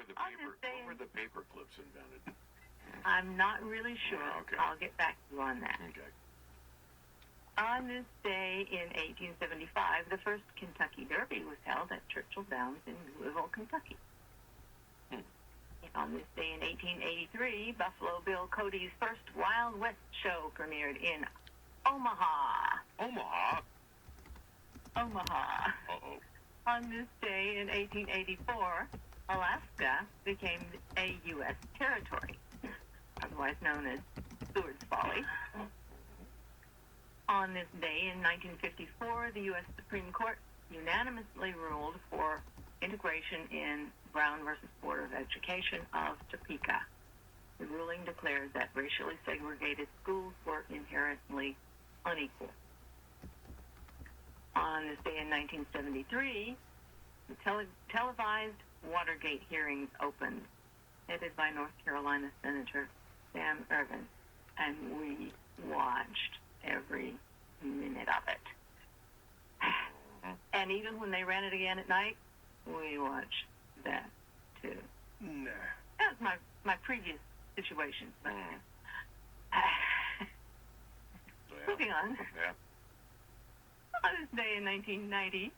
when were the paper clips invented? I'm not really sure. Okay. I'll get back to you on that. Okay. On this day in 1875, the first Kentucky Derby was held at Churchill Downs in Louisville, Kentucky. On this day in 1883, Buffalo Bill Cody's first Wild West show premiered in Omaha. Omaha? Omaha. Uh-oh. On this day in 1884, Alaska became a U.S. territory, otherwise known as Seward's Folly. On this day in 1954, the U.S. Supreme Court unanimously ruled for integration in Brown versus Board of Education of Topeka. The ruling declared that racially segregated schools were inherently unequal. On this day in 1973, the televised Watergate hearings opened, headed by North Carolina Senator Sam Ervin, and we watched every minute of it. And even when they ran it again at night, we watched that too. Nah. That was my previous situation. But, moving on. Yeah. On this day in 1990,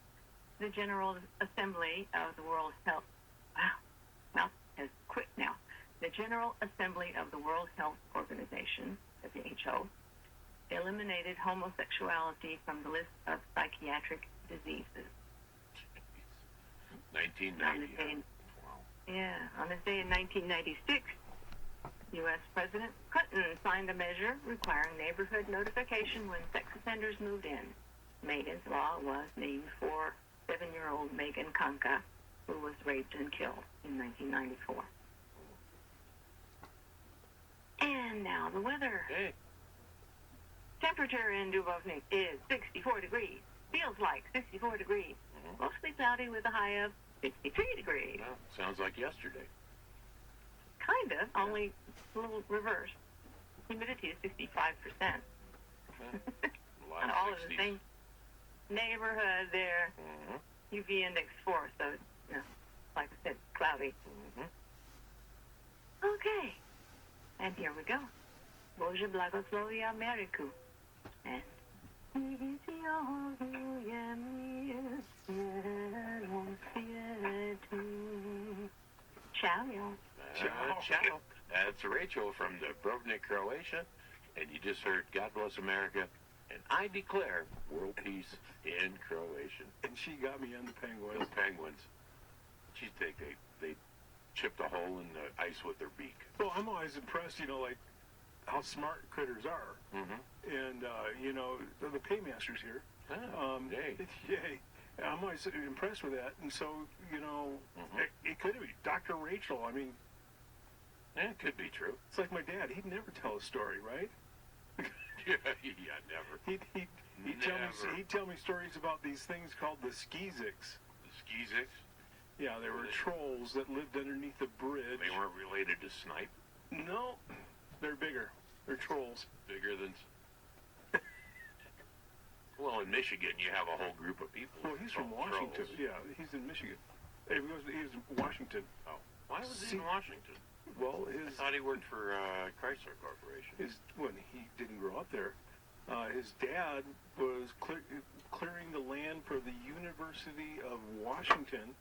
the General Assembly of the World Health... Wow, mouth has quit now. The General Assembly of the World Health Organization, WHO, eliminated homosexuality from the list of psychiatric diseases. 1990. Wow. Yeah, on this day in 1996, U.S. President Clinton signed a measure requiring neighborhood notification when sex offenders moved in. Megan's Law was named for 7-year-old Megan Kanka, who was raped and killed in 1994. And now the weather. Hey. Temperature in Dubrovnik is 64 degrees. Feels like 64 degrees. Mostly cloudy with a high of 63 degrees. Well, sounds like yesterday. Kind of, only a little reverse. Humidity is 65%. And all of the same neighborhood there. UV index 4, so it's, like I said, cloudy. Okay. And here we go. Bože blagoslovi Ameriku. And ciao, y'all. Ciao. That's Rachel from Dubrovnik, Croatia. And you just heard God Bless America. And I declare world peace in Croatia. And she got me on the Penguins. The Penguins. Geez, they chipped a hole in the ice with their beak. Well, I'm always impressed, like how smart critters are. And, the paymasters here. Yay. Yay. I'm always impressed with that. And so, it could be Dr. Rachel. I mean, yeah, it could be true. it's like my dad. He'd never tell a story, right? Yeah, never. He'd tell me stories about these things called the Skeezicks. The Skeezicks? Yeah, they were trolls that lived underneath a bridge. They weren't related to Snipe? No, they're bigger. They're trolls. Bigger than... Well, in Michigan, you have a whole group of people. Well, he's from Washington. Trolls. Yeah, he's in Michigan. He was in Washington. Oh. Why was he in Washington? Well, I thought he worked for Chrysler Corporation. When he didn't grow up there, his dad was clearing the land for the University of Washington,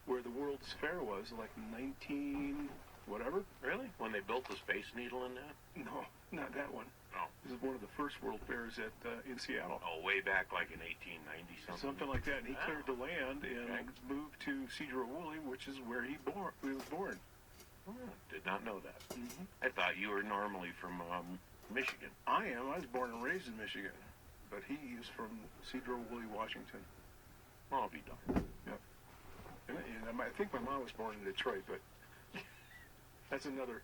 where the World's Fair was, like 19 whatever. Really? When they built the Space Needle in that? No, not that one. Oh. This is one of the first World Fairs in Seattle. Oh, way back like in 1890 something? Something like that. And he cleared the land and moved to Cedar-Woolley, which is where he was born. Did not know that. I thought you were normally from Michigan. I am. I was born and raised in Michigan. But he is from Cedar-Woolley, Washington. I'll be darned. Yep. And I think my mom was born in Detroit, but that's another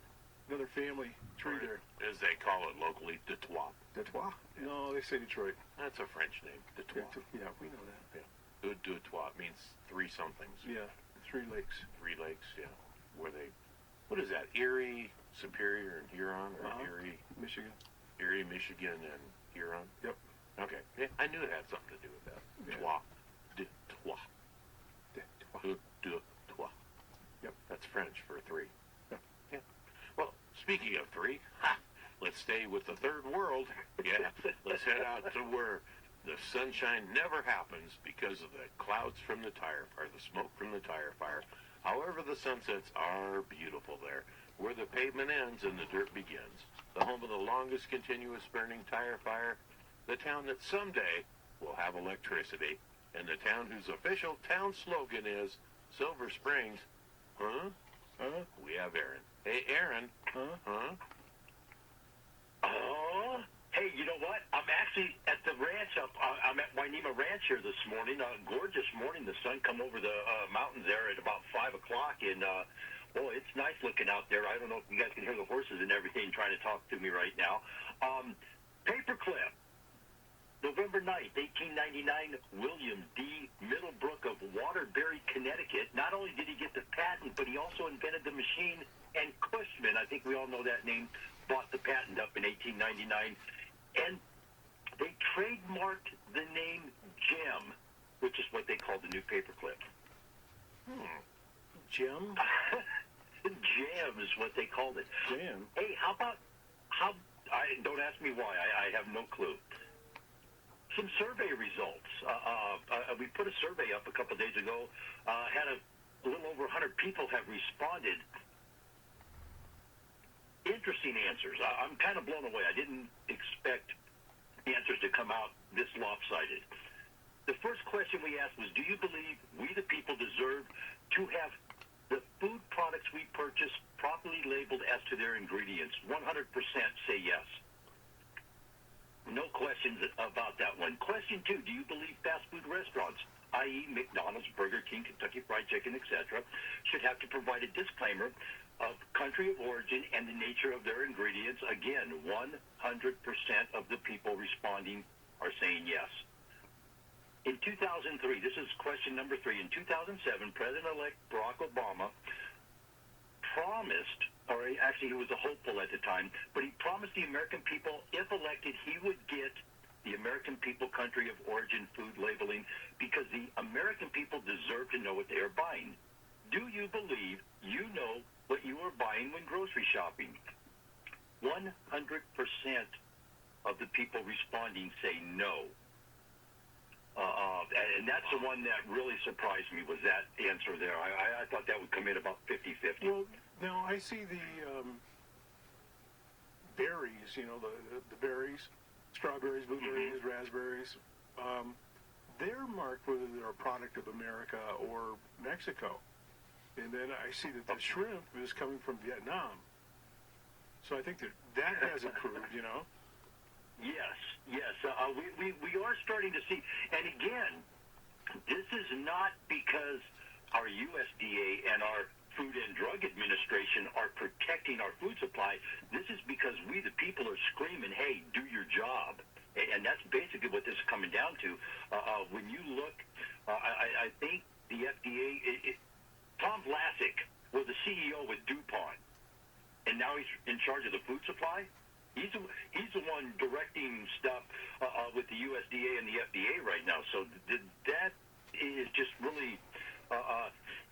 family tree there. As they call it locally, Detroit. Detroit? No, they say Detroit. That's a French name, Detroit. Yeah, we know that. Yeah. Detroit means three somethings. Yeah, 3 lakes. 3 lakes, yeah. Where they... What is that? Erie, Superior, and Huron? Or Erie, Michigan. Erie, Michigan, and Huron? Yep. Okay. Yeah, I knew it had something to do with that. Yeah. Detroit. Detroit. Detroit. Detroit. Yep. That's French for three. Yeah. Well, speaking of three, let's stay with the third world. Yeah, let's head out to where the sunshine never happens because of the clouds from the tire fire, the smoke from the tire fire. However, the sunsets are beautiful there, where the pavement ends and the dirt begins. The home of the longest continuous burning tire fire, the town that someday will have electricity, and the town whose official town slogan is Silver Springs. Huh? Huh? We have Aaron. Hey, Aaron. Huh? Huh? Oh, hey, you know what? I'm actually at the ranch I'm at Wainema Ranch here this morning. Gorgeous morning. The sun come over the mountains there at about 5 o'clock, and boy, it's nice looking out there. I don't know if you guys can hear the horses and everything trying to talk to me right now. Paperclip. November 9th, 1899, William D. Middlebrook of Waterbury, Connecticut. Not only did he get the patent, but he also invented the machine, and Cushman, I think we all know that name, bought the patent up in 1899. And they trademarked the name Gem, which is what they call the new paperclip. Gem? Jam is what they called it. Jam? Hey, don't ask me why, I have no clue. Some survey results. We put a survey up a couple of days ago, had a little over 100 people have responded. Interesting answers. I'm kind of blown away. I didn't expect the answers to come out this lopsided. The first question we asked was, do you believe we the people deserve to have the food products we purchase properly labeled as to their ingredients? 100% say yes. No questions about that one. Question two, do you believe fast food restaurants, i.e. McDonald's, Burger King, Kentucky Fried Chicken, etc., should have to provide a disclaimer of country of origin and the nature of their ingredients? Again, 100% of the people responding are saying yes. In 2003, this is question number 3, in 2007, President-elect Barack Obama promised, or actually he was a hopeful at the time, but he promised the American people, if elected, he would get the American people country of origin food labeling because the American people deserve to know what they are buying. Do you believe you know what you are buying when grocery shopping? 100% of the people responding say no. And that's the one that really surprised me, was that answer there. I thought that would come in about 50-50. Well, now I see the berries, the berries, strawberries, blueberries, raspberries. They're marked whether they're a product of America or Mexico. And then I see that the shrimp is coming from Vietnam. So I think that hasn't proved, Yes. We are starting to see, and again, this is not because our USDA and our Food and Drug Administration are protecting our food supply. This is because we, the people, are screaming, hey, do your job. And that's basically what this is coming down to. When you look, I think the FDA, Tom Vlasic was the CEO with DuPont, and now he's in charge of the food supply. He's the one directing stuff with the USDA and the FDA right now. So that is just really,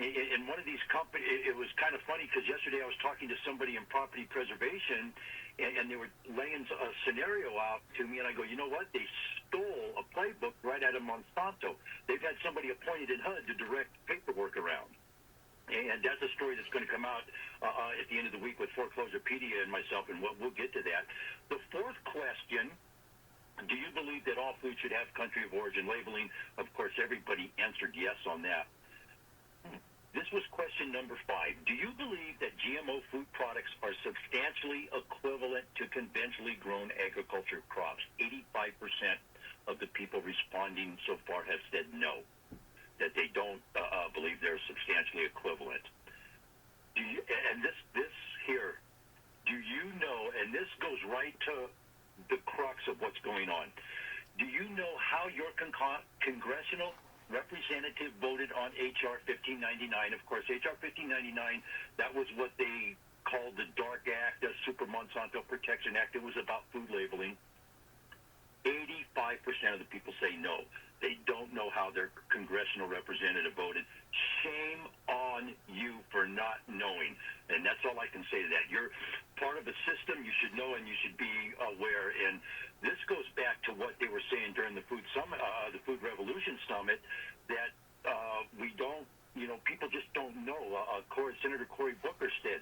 in one of these companies, it was kind of funny because yesterday I was talking to somebody in property preservation, and they were laying a scenario out to me, and I go, you know what? They stole a playbook right out of Monsanto. They've had somebody appointed in HUD to direct paperwork around. And that's a story that's going to come out at the end of the week with Foreclosurepedia and myself, and we'll get to that. The fourth question, do you believe that all food should have country of origin labeling? Of course, everybody answered yes on that. This was question number 5. Do you believe that GMO food products are substantially equivalent to conventionally grown agriculture crops? 85% of the people responding so far have said no, that they don't believe they're substantially equivalent. And this here, do you know, and this goes right to the crux of what's going on, do you know how your congressional representative voted on H.R. 1599? Of course, H.R. 1599, that was what they called the Dark Act, the Super Monsanto Protection Act. It was about food labeling. 85% of the people say no. They don't know how their congressional representative voted. Shame on you for not knowing. And that's all I can say to that. You're part of a system. You should know and you should be aware. And this goes back to what they were saying during the Food Summit, the Food Revolution Summit, that we don't, people just don't know. Senator Cory Booker said,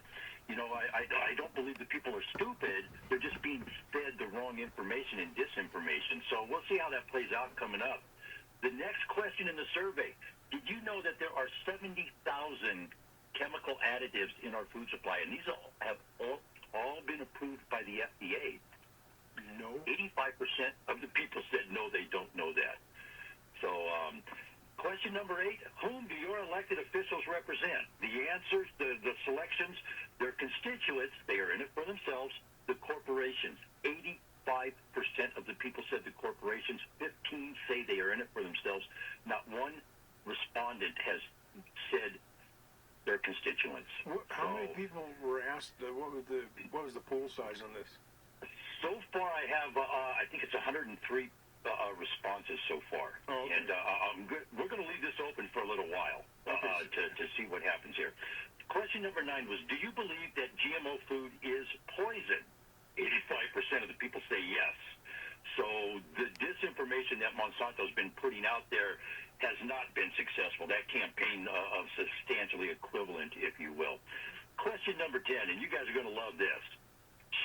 I don't believe that people are stupid. They're just being fed the wrong information and disinformation. So we'll see how that plays out coming up. The next question in the survey, did you know that there are 70,000 chemical additives in our food supply, and these have all been approved by the FDA? No. 85% of the people said no, they don't know that. So, question number 8, whom do your elected officials represent? The answers, the selections, their constituents, they are in it for themselves, the corporations. 85% of the people said the corporations, 15 say they are in it for themselves. Not one respondent has said their constituents. How many people were asked? What was the poll size on this? So far, I have I think it's 103 responses so far, and we're going to leave this open for a little while to see what happens here. Question number 9 was: do you believe that GMO food is poison? 85% of the people say yes. So the disinformation that Monsanto's been putting out there has not been successful. That campaign of substantially equivalent, if you will. Question number 10, and you guys are going to love this.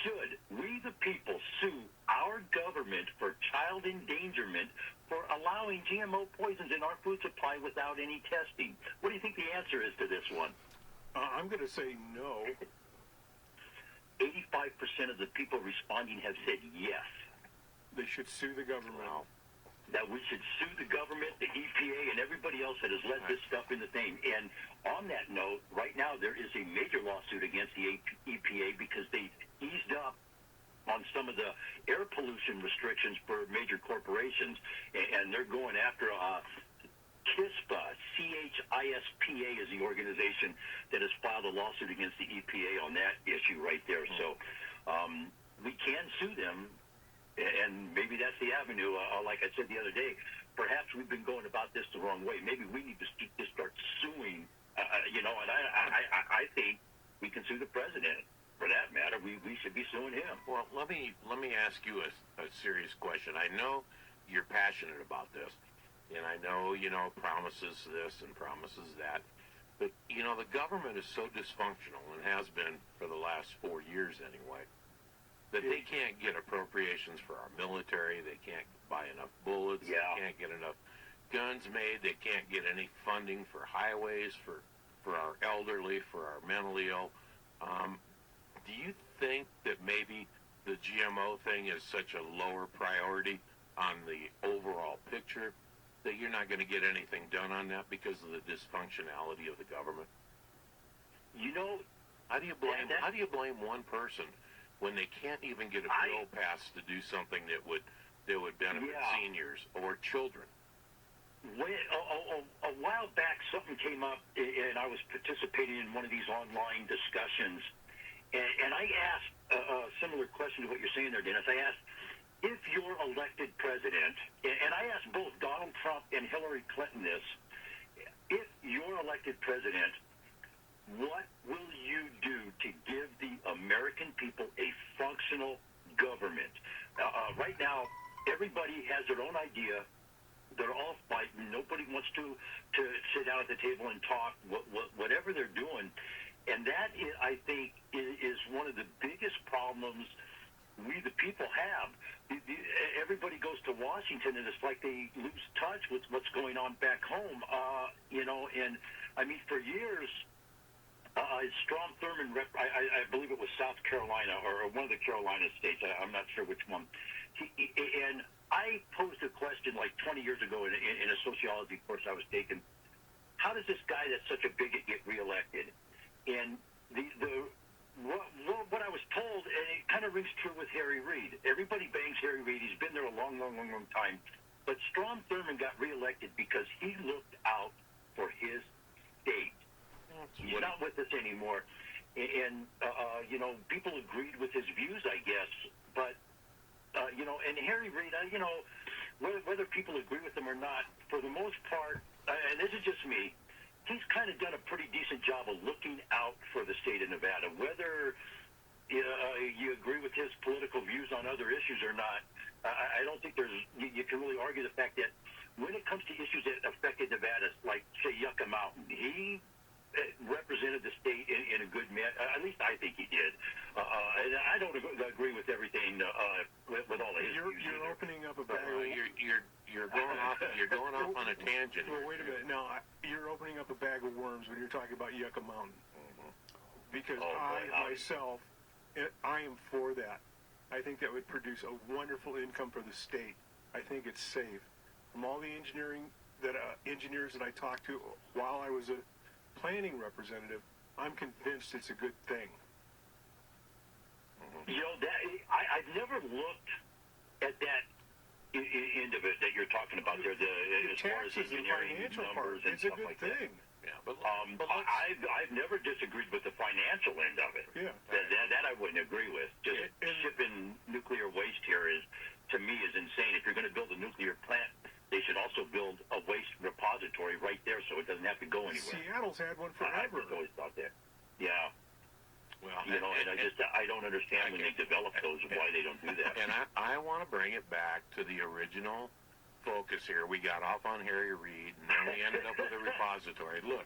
Should we, the people, sue our government for child endangerment for allowing GMO poisons in our food supply without any testing? What do you think the answer is to this one? I'm going to say no. 85% of the people responding have said yes. They should sue the government. Wow. That we should sue the government, the EPA, and everybody else that has let this stuff in the thing. And on that note, right now there is a major lawsuit against the EPA because they eased up on some of the air pollution restrictions for major corporations, and they're going after CHISPA, CHISPA is the organization that has filed a lawsuit against the EPA on that issue right there. So we can sue them. And maybe that's the avenue. Like I said the other day, perhaps we've been going about this the wrong way. Maybe we need to start suing, and I think we can sue the president. For that matter, we should be suing him. Well, let me ask you a serious question. I know you're passionate about this, and I know, promises this and promises that. But, the government is so dysfunctional and has been for the last 4 years anyway, that they can't get appropriations for our military, they can't buy enough bullets, they can't get enough guns made, they can't get any funding for highways, for our elderly, for our mentally ill. Do you think that maybe the GMO thing is such a lower priority on the overall picture that you're not going to get anything done on that because of the dysfunctionality of the government? How do you blame one person when they can't even get a bill passed to do something that would benefit seniors or children? A while back, something came up, and I was participating in one of these online discussions, and I asked a similar question to what you're saying there, Dennis. I asked, if you're elected president, and I asked both Donald Trump and Hillary Clinton this, if you're elected president, what will you do to give the American people a functional government? Right now, everybody has their own idea. They're all fighting. Nobody wants to sit down at the table and talk, whatever they're doing. And that, I think, is one of the biggest problems we, the people, have. Everybody goes to Washington, and it's like they lose touch with what's going on back home. And, I mean, for years, Strom Thurmond, I believe it was South Carolina or one of the Carolina states. I'm not sure which one. And I posed a question like 20 years ago in a sociology course I was taking. How does this guy that's such a bigot get reelected? And what I was told, and it kind of rings true with Harry Reid. Everybody bangs Harry Reid. He's been there a long time. But Strom Thurmond got reelected because he looked out for his state. He's not with us anymore. And people agreed with his views, I guess. But, and Harry Reid, whether people agree with him or not, for the most part, and this is just me, he's kind of done a pretty decent job of looking out for the state of Nevada. Whether you agree with his political views on other issues or not, I don't think you can really argue the fact that when it comes to issues that affected Nevada, like, say, Yucca Mountain, he represented the state in a good manner. At least I think he did. And I don't agree with everything with all of his views. You're opening up a bag of You're going off on a tangent. Well, wait a minute. Now, you're opening up a bag of worms when you're talking about Yucca Mountain. Because myself, I am for that. I think that would produce a wonderful income for the state. I think it's safe. From all the engineers that I talked to while I was a planning representative, I'm convinced it's a good thing. You know, I've never looked at that end of it that you're talking about there, as far as Taxes and engineering financial numbers part, and it's a stuff good like thing. that. Yeah, but I've never disagreed with the financial end of it. Yeah. That I wouldn't agree with. Just shipping nuclear waste here to me, is insane. If you're going to build a nuclear plant, they should also build a waste repository right there, so it doesn't have to go anywhere. Seattle's had one I've forever. always thought that. Yeah. well, You know, and I don't understand when they develop those why they don't do that. And I want to bring it back to the original focus here. We got off on Harry Reid, and then we ended up with a repository. Look,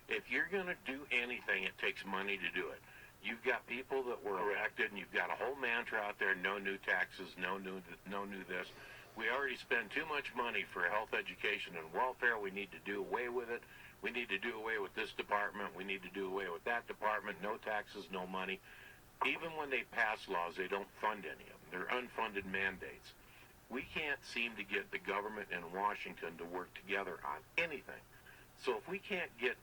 if you're going to do anything, it takes money to do it. You've got people that were elected, and you've got a whole mantra out there: no new taxes, no new this. We already spend too much money for health, education, and welfare. We need to do away with it. We need to do away with this department. We need to do away with that department. No taxes, no money. Even when they pass laws, they don't fund any of them. They're unfunded mandates. We can't seem to get the government in Washington to work together on anything. So if we can't get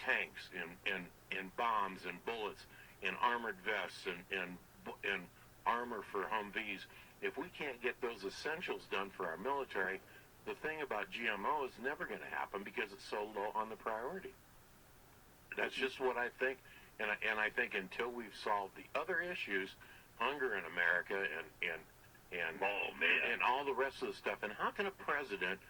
tanks and bombs and bullets and armored vests and armor for Humvees, if we can't get those essentials done for our military, the thing about GMO is never going to happen because it's so low on the priority. That's just what I think, and I think until we've solved the other issues, hunger in America and all the rest of the stuff, and how can a president,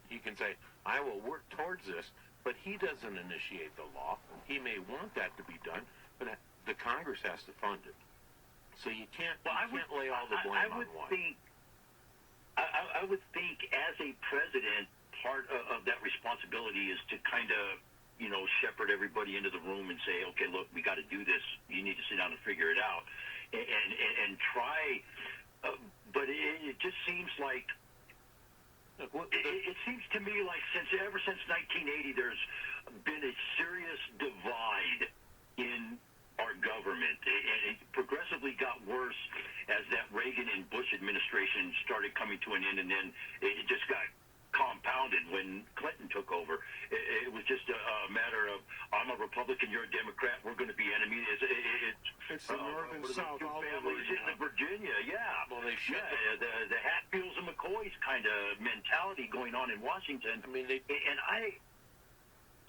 he can say, I will work towards this, but he doesn't initiate the law. He may want that to be done, but the Congress has to fund it. So you can't lay all the blame on one. I would think as a president, part of that responsibility is to kind of, you know, shepherd everybody into the room and say, okay, look, we got to do this. You need to sit down and figure it out and try. But it just seems like, it seems to me like ever since 1980, there's been a serious divide in our government, and it progressively got worse as that Reagan and Bush administration started coming to an end, and then it just got compounded when Clinton took over. It was just a matter of, I'm a Republican, you're a Democrat, we're going to be enemies. It's the North and South all over. Families in Virginia, yeah. Well, they should. Yeah, the Hatfields and McCoys kind of mentality going on in Washington. I mean,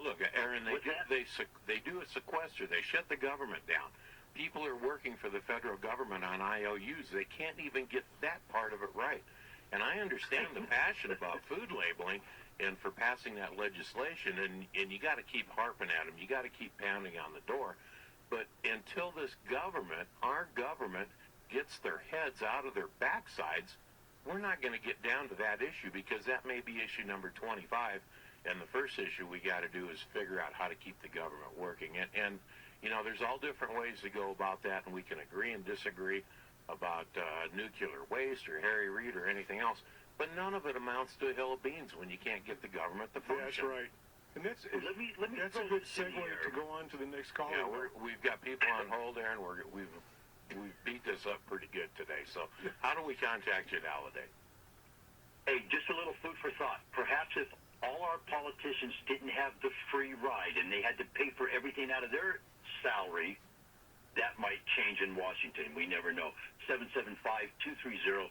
Look, Aaron, they do a sequester. They shut the government down. People are working for the federal government on IOUs. They can't even get that part of it right. And I understand the passion about food labeling and for passing that legislation, and you got to keep harping at them. You got to keep pounding on the door. But until this government, our government, gets their heads out of their backsides, we're not going to get down to that issue, because that may be issue number 25. And the first issue we got to do is figure out how to keep the government working. And you know, there's all different ways to go about that, and we can agree and disagree about nuclear waste or Harry Reid or anything else. But none of it amounts to a hill of beans when you can't get the government to function. That's right. And that's Let me a good segue to go on to the next caller. Yeah, we've got people on hold, Aaron. We've beat this up pretty good today. So how do we contact you nowadays? Hey, just a little food for thought. Perhaps if all our politicians didn't have the free ride and they had to pay for everything out of their salary, that might change in Washington. We never know. 775-230-9915,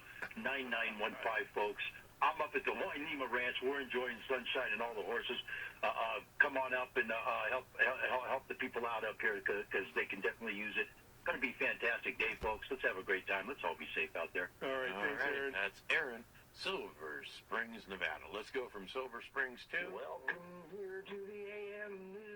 folks. I'm up at the Wainema Ranch. We're enjoying sunshine and all the horses. Come on up and help the people out up here, because they can definitely use it. It's going to be a fantastic day, folks. Let's have a great time. Let's all be safe out there. All right, thanks, Aaron. That's Aaron, Silver Springs, Nevada. Let's go from Silver Springs to... Welcome here to the AM News.